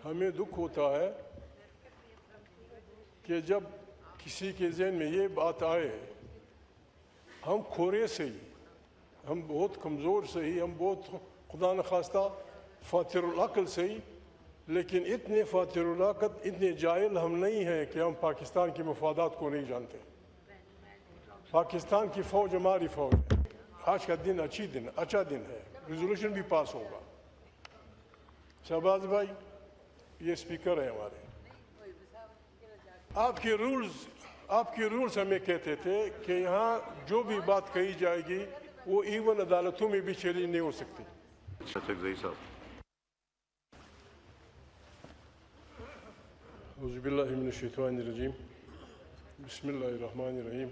ہمیں دکھ ہوتا ہے کہ جب کسی کے ذہن میں یہ بات آئے ہم کھورے سے ہی، ہم بہت کمزور سے ہی، ہم بہت خدا نخواستہ فاتر العقل سے ہی، لیکن اتنے فاتر العقل، اتنے جاہل ہم نہیں ہیں کہ ہم پاکستان کے مفادات کو نہیں جانتے۔ پاکستان کی فوج ہماری فوج ہے۔ آج کا دن اچھا دن ہے، ریزولوشن بھی پاس ہوگا۔ شہباز بھائی، یہ اسپیکر ہیں ہمارے، آپ کے رولز ہمیں کہتے تھے کہ یہاں جو بھی بات کہی جائے گی وہ ایون عدالتوں میں بھی چیلنج نہیں ہو سکتی۔ اعوذ باللہ من الشیطان الرجیم، بسم اللہ الرحمن الرحیم۔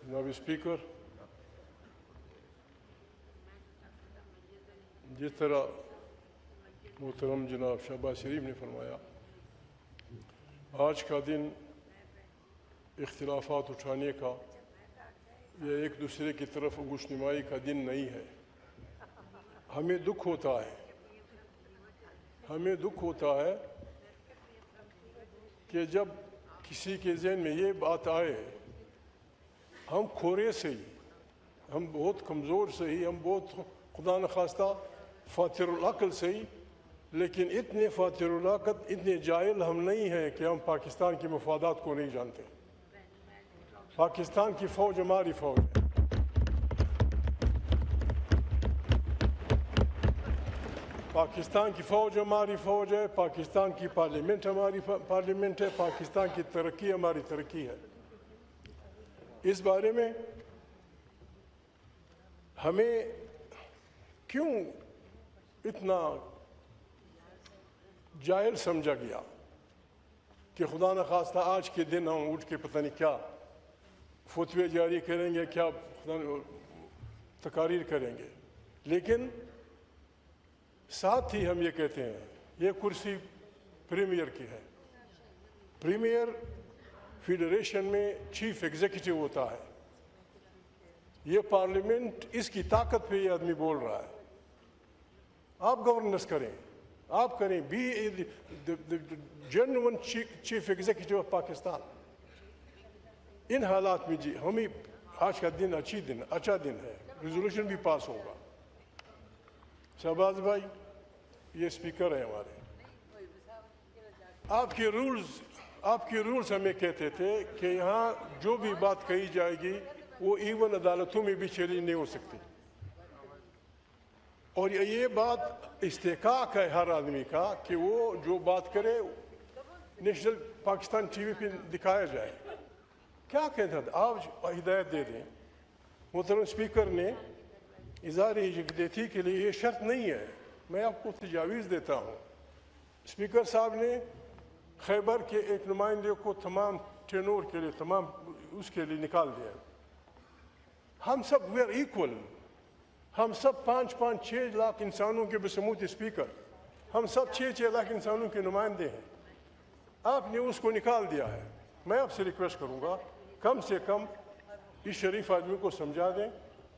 جناب اسپیکر، جس طرح محترم جناب شہباز شریف نے فرمایا، آج کا دن اختلافات اٹھانے کا یا ایک دوسرے کی طرف انگشت نمائی کا دن نہیں ہے۔ ہمیں دکھ ہوتا ہے کہ جب کسی کے ذہن میں یہ بات آئے ہم کھورے سے ہی، ہم بہت کمزور سے ہی، ہم بہت خدا نخواستہ فاتر العقل سے ہی، لیکن اتنے فاتر العقل، اتنے جاہل ہم نہیں ہیں کہ ہم پاکستان کے مفادات کو نہیں جانتے۔ پاکستان کی فوج ہماری فوج ہے۔ پاکستان کی فوج ہماری فوج ہے، پاکستان کی پارلیمنٹ ہماری پارلیمنٹ ہے، پاکستان کی ترقی ہماری ترقی ہے۔ اس بارے میں ہمیں کیوں اتنا جاہل سمجھا گیا کہ خدا نخواستہ آج کے دن ہم اٹھ کے پتہ نہیں کیا فتوے جاری کریں گے، کیا تقاریر کریں گے، لیکن ساتھ ہی ہم یہ کہتے ہیں یہ کرسی پریمیئر کی ہے۔ پریمیئر فیڈریشن میں چیف ایگزیکٹو ہوتا ہے۔ یہ پارلیمنٹ، اس کی طاقت پہ یہ آدمی بول رہا ہے۔ آپ گورننس کریں، آپ کریں، be genuine chief executive of Pakistan. ان حالات میں جی ہمیں آج کا دن اچھا دن ہے، ریزولوشن بھی پاس ہوگا۔ شہباز بھائی، یہ اسپیکر ہیں ہمارے، آپ کے رولز ہمیں کہتے تھے کہ یہاں جو بھی بات کہی جائے گی وہ ایون عدالتوں میں بھی چیلنج نہیں ہو سکتی، اور یہ بات استحقاق ہے ہر آدمی کا کہ وہ جو بات کرے نیشنل پاکستان ٹی وی پہ دکھایا جائے۔ کیا کہتا تھا؟ آپ ہدایت دے دیں۔ محترم اسپیکر نے اظہار یکجہتی کے لیے یہ شرط نہیں ہے، میں آپ کو تجاویز دیتا ہوں۔ اسپیکر صاحب نے خیبر کے ایک نمائندے کو تمام ٹینور کے لیے، تمام اس کے لیے نکال دیا۔ ہم سب وی آر ایکول، ہم سب 5-6 لاکھ انسانوں کے بشمول اسپیکر، ہم سب 6 لاکھ انسانوں کے نمائندے ہیں۔ آپ نے اس کو نکال دیا ہے۔ میں آپ سے ریکویسٹ کروں گا کم سے کم اس شریف آدمی کو سمجھا دیں،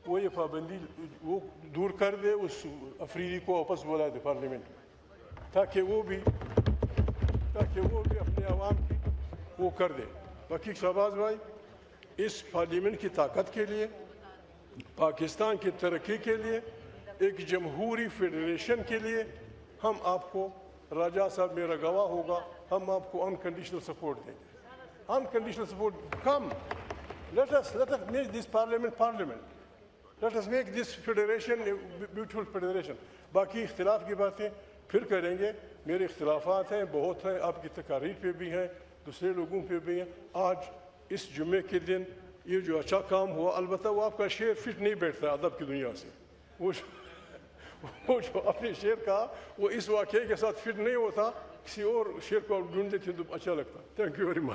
وہ یہ پابندی وہ دور کر دے، اس افریدی کو واپس بلا دے پارلیمنٹ میں، تاکہ وہ بھی اپنے عوام کی وہ کر دے۔ باقی شہباز بھائی، اس پارلیمنٹ کی طاقت کے لیے، پاکستان کی ترقی کے لیے، ایک جمہوری فیڈریشن کے لیے ہم آپ کو، راجہ صاحب میرا گواہ ہوگا، ہم آپ کو انکنڈیشنل سپورٹ دیں گے۔ Unconditional support. Come, let us make this parliament. Let us make this federation a beautiful federation. باقی اختلاف کی باتیں پھر کریں گے۔ میرے اختلافات ہیں، بہت ہیں، آپ کی تقاریر پہ بھی ہیں، دوسرے لوگوں پہ بھی ہیں۔ آج اس جمعے کے دن یہ جو اچھا کام ہوا، البتہ وہ آپ کا شعر فٹ نہیں بیٹھتا ادب کی دنیا سے۔ وہ جو اپنے شعر کا وہ اس واقعے کے ساتھ فٹ نہیں ہوتا، کسی اور شعر کو ڈھونڈتے تھے تو اچھا لگتا۔ Thank you very much.